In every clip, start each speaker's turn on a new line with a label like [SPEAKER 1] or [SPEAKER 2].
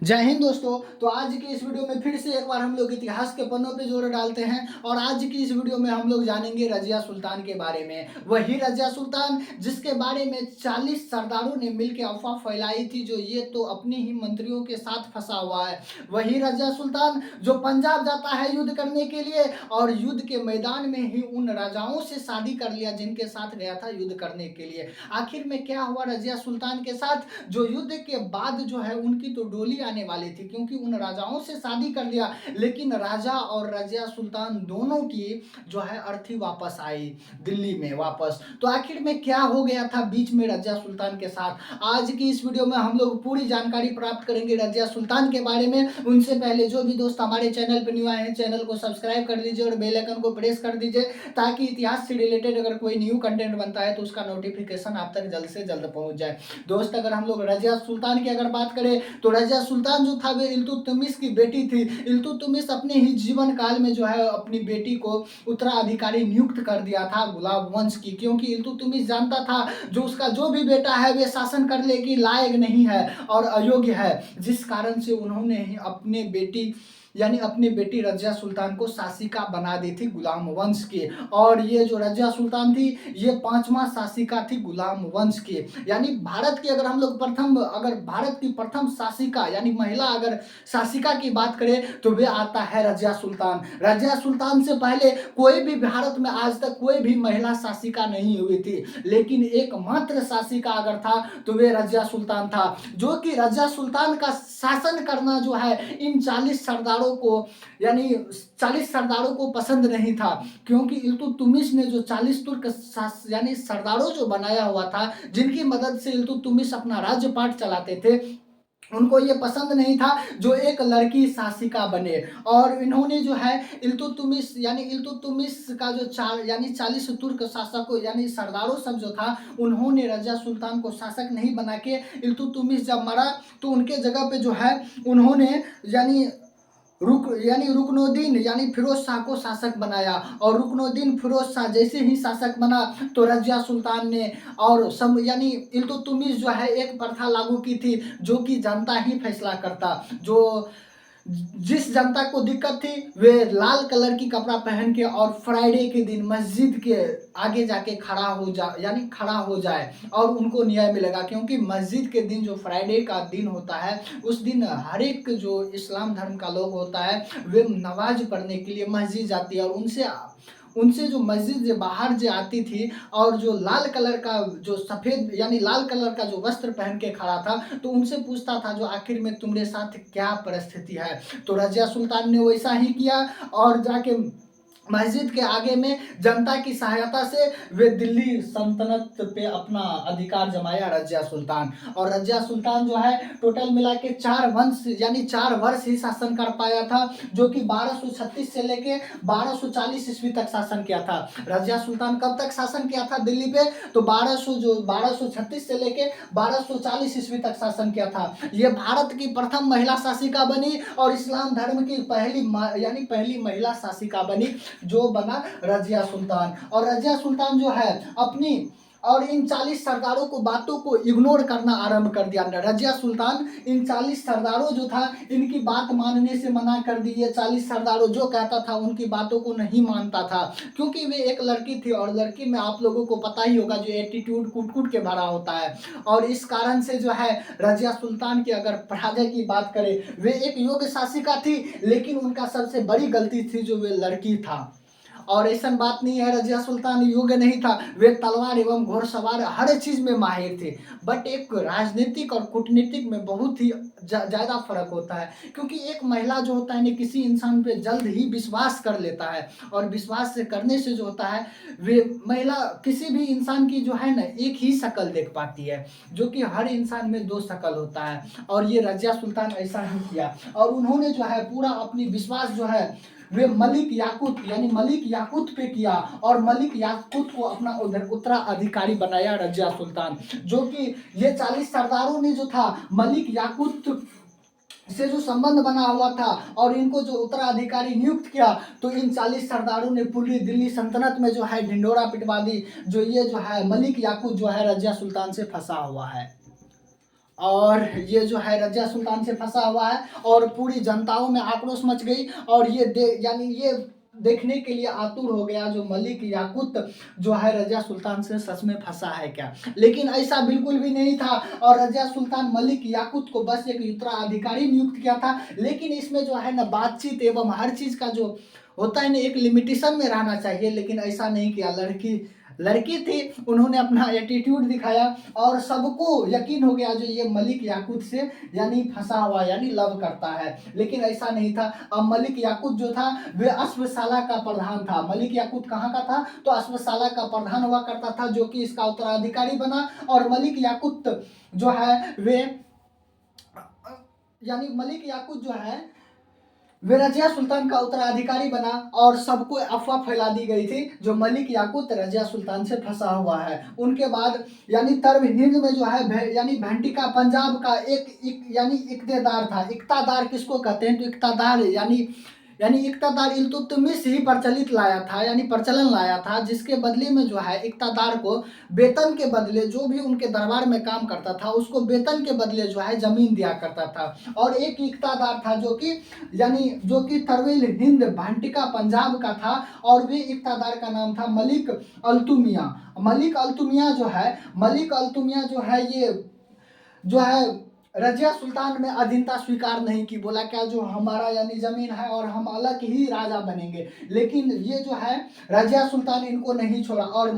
[SPEAKER 1] जय हिंद दोस्तों। तो आज की इस वीडियो में फिर से एक बार हम लोग इतिहास के पन्नों पे जोर डालते हैं और आज की इस वीडियो में हम लोग जानेंगे रजिया सुल्तान के बारे में। वही रजिया सुल्तान जिसके बारे में 40 सरदारों ने मिलकर अफवाह फैलाई थी जो ये तो अपने ही मंत्रियों के साथ फंसा हुआ है। वही रजिया सुल्तान जो पंजाब जाता है युद्ध करने के लिए और युद्ध के मैदान में ही उन राजाओं से शादी कर लिया जिनके साथ गया था युद्ध करने के लिए। आखिर में क्या हुआ रजिया सुल्तान के साथ, जो युद्ध के बाद जो है उनकी तो डोली आने वाली थी क्योंकि उन राजाओं से शादी कर लिया, लेकिन राजा और रजिया सुल्तान दोनों की जो है अर्थी वापस आई दिल्ली में वापस। तो आखिर में क्या हो गया था बीच में रजिया सुल्तान के साथ, आज की इस वीडियो में हम लोग पूरी जानकारी प्राप्त करेंगे रजिया सुल्तान के बारे में। उनसे पहले जो भी दोस्त हमारे चैनल पर न्यू आए हैं चैनल को सब्सक्राइब कर दीजिए और बेल आइकन को प्रेस कर दीजिए ताकि इतिहास से रिलेटेड अगर कोई न्यू कंटेंट बनता है तो उसका नोटिफिकेशन आप तक जल्द से जल्द पहुंच जाए। दोस्त अगर हम लोग रजिया सुल्तान की अगर बात करें तो रजिया सुल्तान जो था वे इल्तुतमिश की बेटी थी। इल्तुतमिश अपने ही जीवन काल में जो है अपनी बेटी को उत्तराधिकारी नियुक्त कर दिया था गुलाब वंश की, क्योंकि इल्तुतमिश जानता था जो उसका जो भी बेटा है वे शासन करने की लायक नहीं है और अयोग्य है, जिस कारण से उन्होंने ही अपनी बेटी रजिया सुल्तान को शासिका बना दी थी गुलाम वंश की। और ये जो रजिया सुल्तान थी ये 5वां शासिका थी गुलाम वंश की। यानी भारत की अगर हम लोग भारत की प्रथम शासिका यानी महिला अगर शासिका की बात करें तो वे आता है रजिया सुल्तान। रजिया सुल्तान से पहले कोई भी भारत में आज तक कोई भी महिला शासिका नहीं हुई थी, लेकिन एकमात्र शासिका अगर था तो वे रजिया सुल्तान था, जो कि रजिया सुल्तान का शासन करना जो है इन 40 सरदारों को यानी 40 सरदारों को पसंद नहीं था, क्योंकि इल्तुतमिश ने जो 40 तुर्क यानी सरदारों जो बनाया हुआ था जिनकी मदद से इल्तुतमिश अपना राज्यपाट चलाते थे, उनको ये पसंद नहीं था जो एक लड़की शासिका बने। और इन्होंने जो है इल्तुतमिश का जो 40 तुर्क शासकों यानी सरदारों सब जो था उन्होंने रजिया सुल्तान को शासक नहीं बना के इल्तुतमिश जब मरा तो उनके जगह पे जो है उन्होंने रुकनुद्दीन यानी फिरोज शाह को शासक बनाया। और रुकनुद्दीन फिरोज शाह जैसे ही शासक बना तो रजिया सुल्तान ने और इल्तुतमिश जो है एक प्रथा लागू की थी जो कि जनता ही फैसला करता। जिस जनता को दिक्कत थी वे लाल कलर की कपड़ा पहन के और फ्राइडे के दिन मस्जिद के आगे जाके खड़ा हो जाए और उनको न्याय मिलेगा, क्योंकि मस्जिद के दिन जो फ्राइडे का दिन होता है उस दिन हर एक जो इस्लाम धर्म का लोग होता है वे नमाज पढ़ने के लिए मस्जिद जाती है। और उनसे जो मस्जिद से बाहर जो आती थी और जो लाल कलर का जो सफ़ेद यानी लाल कलर का जो वस्त्र पहन के खड़ा था तो उनसे पूछता था जो आखिर में तुम्हारे साथ क्या परिस्थिति है। तो रजिया सुल्तान ने वैसा ही किया और जाके मस्जिद के आगे में जनता की सहायता से वे दिल्ली सल्तनत पे अपना अधिकार जमाया रजिया सुल्तान। और रजिया सुल्तान जो है टोटल मिला के 4 वर्ष ही शासन कर पाया था, जो कि 1236 से लेके 1240 ईस्वी तक शासन किया था। रजिया सुल्तान कब तक शासन किया था दिल्ली पे तो 1236 से लेके 1240 ईस्वी तक शासन किया था। ये भारत की प्रथम महिला शासिका बनी और इस्लाम धर्म की पहली महिला शासिका बनी जो बना रजिया सुल्तान। और रजिया सुल्तान जो है इन 40 सरदारों को बातों को इग्नोर करना आरंभ कर दिया। रजिया सुल्तान इन 40 सरदारों जो था इनकी बात मानने से मना कर दी। ये 40 सरदारों जो कहता था उनकी बातों को नहीं मानता था, क्योंकि वे एक लड़की थी और लड़की में आप लोगों को पता ही होगा जो एटीट्यूड कूट के भरा होता है। और इस कारण से जो है रजिया सुल्तान की अगर पराजय की बात करें वे एक योग्य शासिका थी, लेकिन उनका सबसे बड़ी गलती थी जो वे लड़की था। और ऐसा बात नहीं है रजिया सुल्तान योग्य नहीं था, वे तलवार एवं घोड़सवार हर चीज में माहिर थे। बट एक राजनीतिक और कूटनीतिक में बहुत ही ज्यादा फर्क होता है, क्योंकि एक महिला जो होता है ना किसी इंसान पे जल्द ही विश्वास कर लेता है और विश्वास से करने से जो होता है वे महिला किसी भी इंसान की जो है ना एक ही शक्ल देख पाती है, जो कि हर इंसान में 2 शक्ल होता है। और ये रजिया सुल्तान ऐसा ही किया और उन्होंने जो है पूरा अपनी विश्वास जो है वे मलिक याकूत पे किया और मलिक याकूत को अपना उत्तराधिकारी बनाया रजिया सुल्तान। जो कि ये 40 सरदारों ने जो था मलिक याकूत से जो संबंध बना हुआ था और इनको जो उत्तराधिकारी नियुक्त किया तो इन 40 सरदारों ने पूरी दिल्ली सल्तनत में जो है ढिंडोरा पिटवा दी, जो ये जो है मलिक याकूत जो है रजिया सुल्तान से फंसा हुआ है। और ये जो है रजिया सुल्तान से फंसा हुआ है और पूरी जनताओं में आक्रोश मच गई। और यानी ये देखने के लिए आतुर हो गया जो मलिक याकूत जो है रजिया सुल्तान से सच में फंसा है क्या। लेकिन ऐसा बिल्कुल भी नहीं था और रजिया सुल्तान मलिक याकूत को बस एक उत्तराधिकारी नियुक्त किया था। लेकिन इसमें जो है ना बातचीत एवं हर चीज का जो होता है ना एक लिमिटेशन में रहना चाहिए, लेकिन ऐसा नहीं किया। लड़की लड़की थी, उन्होंने अपना एटीट्यूड दिखाया और सबको यकीन हो गया जो ये मलिक याकूत से यानी फंसा हुआ यानी लव करता है। लेकिन ऐसा नहीं था। अब मलिक याकूत जो था वे अश्वशाला का प्रधान था। मलिक याकूत कहाँ का था, तो अश्वशाला का प्रधान हुआ करता था, जो कि इसका उत्तराधिकारी बना। और मलिक याकूत जो है वे यानी मलिक याकूत जो है वे रजिया सुल्तान का उत्तराधिकारी बना और सबको अफवाह फैला दी गई थी जो मलिक याकूत रजिया सुल्तान से फंसा हुआ है। उनके बाद यानी तर्ब हिंद में जो है यानी भंटिका पंजाब का एक यानी इक्तेदार था। इक्तादार किसको कहते हैं, तो इक्तादार यानी इक्तादार इल्तुतमिश ही प्रचलित लाया था यानी प्रचलन लाया था, जिसके बदले में जो है इक्तादार को वेतन के बदले जो भी उनके दरबार में काम करता था उसको वेतन के बदले जो है जमीन दिया करता था। और एक इक्तादार था जो कि तरवेल हिंद भांटिका पंजाब का था और वे इक्तादार का नाम था मलिक अल्तुमिया। मलिक अल्तुमिया जो है ये जो है रजिया सुल्तान में अधीनता स्वीकार नहीं की। बोला क्या जो हमारा यानी जमीन है और हम अलग ही राजा बनेंगे। लेकिन ये जो है रजिया सुल्तान इनको नहीं छोड़ा और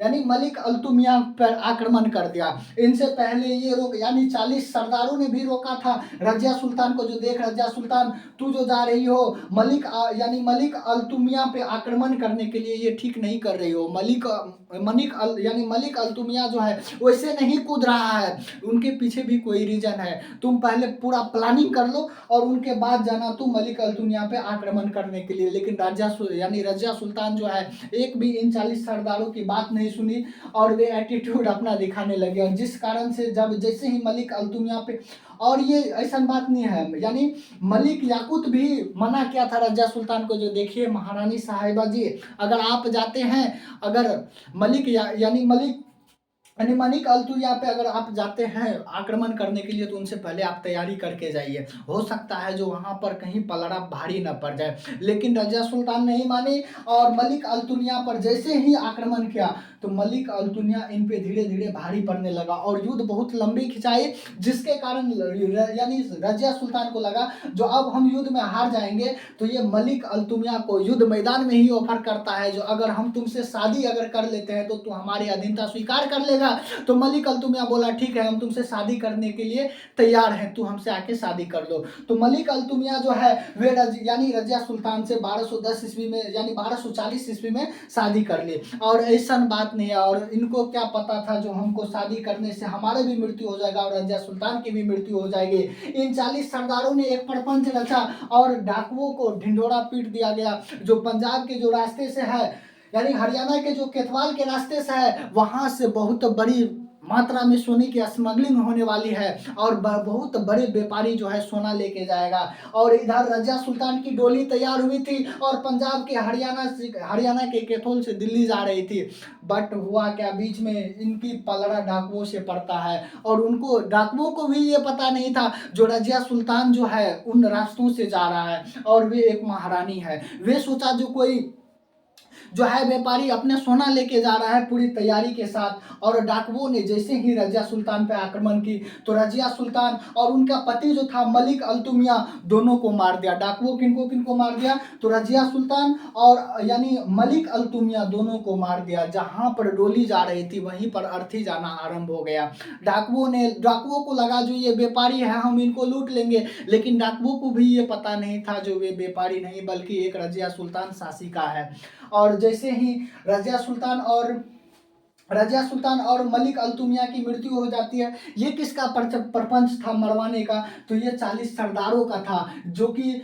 [SPEAKER 1] मलिक अल्तुमिया पर आक्रमण कर दिया। इनसे पहले ये रोक यानी 40 सरदारों ने भी रोका था रजिया सुल्तान को, जो देख रजिया सुल्तान तू जो जा रही हो मलिक अल्तुमिया पे आक्रमण करने के लिए, ये ठीक नहीं कर रही हो। मलिक अल्तुमिया जो है वैसे नहीं कूद रहा है, उनके पीछे भी कोई रीजन है। तुम पहले पूरा प्लानिंग कर लो और उनके बाद जाना तुम मलिक अल्तुमिया पे आक्रमण करने के लिए। लेकिन रजिया सुल्तान जो है एक भी इन 40 सरदारों की बात नहीं सुनी और वे एटीट्यूड अपना दिखाने लगे। और जिस कारण से जैसे ही मलिक अल्तुमिया पे, और ये ऐसा बात नहीं है यानी मलिक याकूत भी मना किया था रजिया सुल्तान को, जो देखिए महारानी साहिबा जी अगर आप जाते हैं, अगर मलिक अल्तुमिया पे अगर आप जाते हैं आक्रमण करने के लिए तो उनसे पहले आप तैयारी करके जाइए, हो सकता है जो वहां पर कहीं पलड़ा भारी न पड़ जाए। लेकिन रजिया सुल्तान नहीं मानी और मलिक अल्तुमिया पर जैसे ही आक्रमण किया तो मलिक अल्तुमिया इन पे धीरे धीरे भारी पड़ने लगा और युद्ध बहुत लंबी खिंचाई, जिसके कारण यानी रजिया सुल्तान को लगा जो अब हम युद्ध में हार जाएंगे तो ये मलिक अल्तुमिया को युद्ध मैदान में ही ऑफर करता है जो अगर हम तुमसे शादी अगर कर लेते हैं तो तू हमारी अधीनता स्वीकार कर लेगा। तो मलिक अल्तुमिया बोला ठीक है हम तुमसे शादी करने के लिए तैयार हैं, तू हमसे आके शादी कर लो। तो मलिक अल्तुमिया जो है वे यानी रजिया सुल्तान से 1210 ईस्वी में यानी 1240 ईस्वी में शादी कर ली। और ऐसा बात नहीं है, और इनको क्या पता था जो हमको शादी करने से हमारे भी मृत्यु हो जाएगा और रजिया सुल्तान की भी मृत्यु हो जाएगी। इन 40 सरदारों ने एक प्रपंच रचा और डाकुओं को ढिंढोरा पीट दिया गया। जो पंजाब के जो रास्ते से है यानी हरियाणा के जो केतवाल के रास्ते से है वहां से बहुत बड़ी मात्रा में सोने की स्मगलिंग होने वाली है और बहुत बड़े व्यापारी जो है सोना लेके जाएगा। और इधर रजिया सुल्तान की डोली तैयार हुई थी और पंजाब के हरियाणा के कैथोल से दिल्ली जा रही थी। बट हुआ क्या, बीच में इनकी पलड़ा डाकुओं से पड़ता है और उनको डाकुओं को भी ये पता नहीं था जो रजिया सुल्तान जो है उन रास्तों से जा रहा है और वे एक महारानी है। वे सोचा जो कोई जो है व्यापारी अपने सोना लेके जा रहा है पूरी तैयारी के साथ। और डाकुओं ने जैसे ही रजिया सुल्तान पे आक्रमण की तो रजिया सुल्तान और उनका पति जो था मलिक अल्तुमिया दोनों को मार दिया। डाकुओं किनको किनको मार दिया, तो रजिया सुल्तान और यानी मलिक अल्तुमिया दोनों को मार दिया। जहां पर डोली जा रही थी वहीं पर अर्थी जाना आरंभ हो गया। डाकुओं को लगा जो ये व्यापारी है हम इनको लूट लेंगे, लेकिन डाकुओं को भी ये पता नहीं था जो वे व्यापारी नहीं बल्कि एक रजिया सुल्तान शासिका है। और जैसे ही रजिया सुल्तान और मलिक अल्तुमिया की मृत्यु हो जाती है, ये किसका प्रपंच था मरवाने का, तो ये 40 सरदारों का था जो कि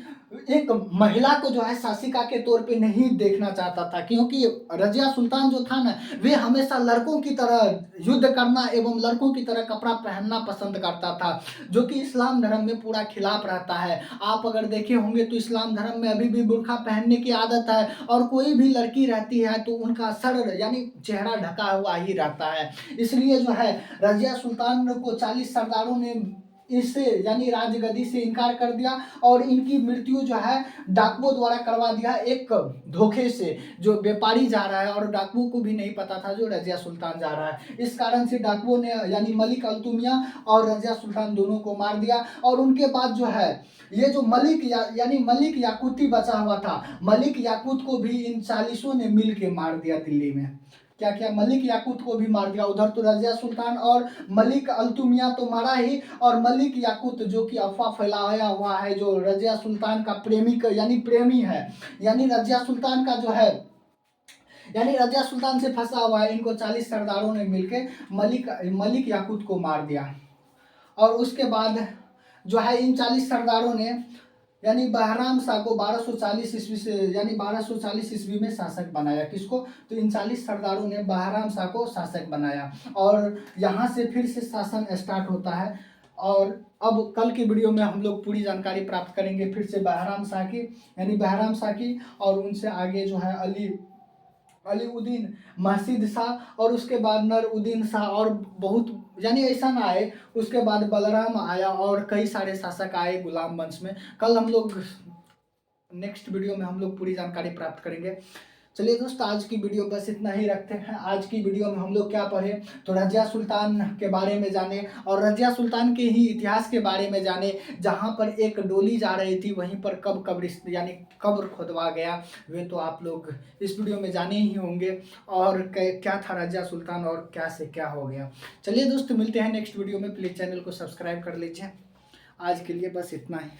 [SPEAKER 1] एक महिला को जो है शासिका के तौर पे नहीं देखना चाहता था, क्योंकि रज़िया सुल्तान जो था ना, वे हमेशा लड़कों की तरह युद्ध करना एवं लड़कों की तरह कपड़ा पहनना पसंद करता था, जो कि इस्लाम धर्म में पूरा खिलाफ रहता है। आप अगर देखे होंगे तो इस्लाम धर्म में अभी भी बुर्का पहनने की आदत है, और कोई भी लड़की रहती है तो उनका सर यानी चेहरा ढका हुआ ही रहता है। इसलिए जो है रज़िया सुल्तान को 40 सरदारों ने इससे यानी राजगद्दी से इनकार कर दिया, और इनकी मृत्यु जो है डाकुओं द्वारा करवा दिया, एक धोखे से। जो व्यापारी जा रहा है और डाकुओं को भी नहीं पता था जो रज़िया सुल्तान जा रहा है, इस कारण से डाकुओं ने यानी मलिक अल्तुमिया और रज़िया सुल्तान दोनों को मार दिया। और उनके बाद जो है ये जो यानी मलिक याकूती बचा हुआ था, मलिक याकूत को भी इन 40 ने मिल के मार दिया दिल्ली में। क्या क्या, मलिक याकूत को भी मार दिया। उधर तो रज़िया सुल्तान और मलिक अल्तुमिया तो मारा ही, और मलिक याकूत जो कि अफवाह फैलाया हुआ है, जो रज़िया सुल्तान का यानी प्रेमी है, यानी रज़िया सुल्तान का जो है यानी रज़िया सुल्तान से फंसा हुआ है, इनको 40 सरदारों ने मिलकर मलिक मलिक याकूत को मार दिया। और उसके बाद जो है इन 40 सरदारों ने यानी बहराम शाह को 1240 ईस्वी से यानी 1240 ईस्वी में शासक बनाया। किसको? तो इन 40 सरदारों ने बहराम शाह को शासक बनाया, और यहाँ से फिर से शासन स्टार्ट होता है। और अब कल की वीडियो में हम लोग पूरी जानकारी प्राप्त करेंगे फिर से बहराम शाह की, यानी बहराम शाह की, और उनसे आगे जो है अलीउद्दीन महसिद शाह, और उसके बाद नरउद्दीन शाह, और बहुत यानी ऐसा ना आए। उसके बाद बलराम आया, और कई सारे शासक आए गुलाम वंश में। कल हम लोग नेक्स्ट वीडियो में हम लोग पूरी जानकारी प्राप्त करेंगे। चलिए दोस्त, आज की वीडियो बस इतना ही रखते हैं। आज की वीडियो में हम लोग क्या पढ़े, तो रज़िया सुल्तान के बारे में जाने, और रज़िया सुल्तान के ही इतिहास के बारे में जाने। जहाँ पर एक डोली जा रही थी वहीं पर कब कब्र यानी कब्र खुदवा गया, वे तो आप लोग इस वीडियो में जाने ही होंगे। और क्या था रज़िया सुल्तान और क्या से क्या हो गया। चलिए दोस्त, मिलते हैं नेक्स्ट वीडियो में। प्लीज़ चैनल को सब्सक्राइब कर लीजिए। आज के लिए बस इतना ही।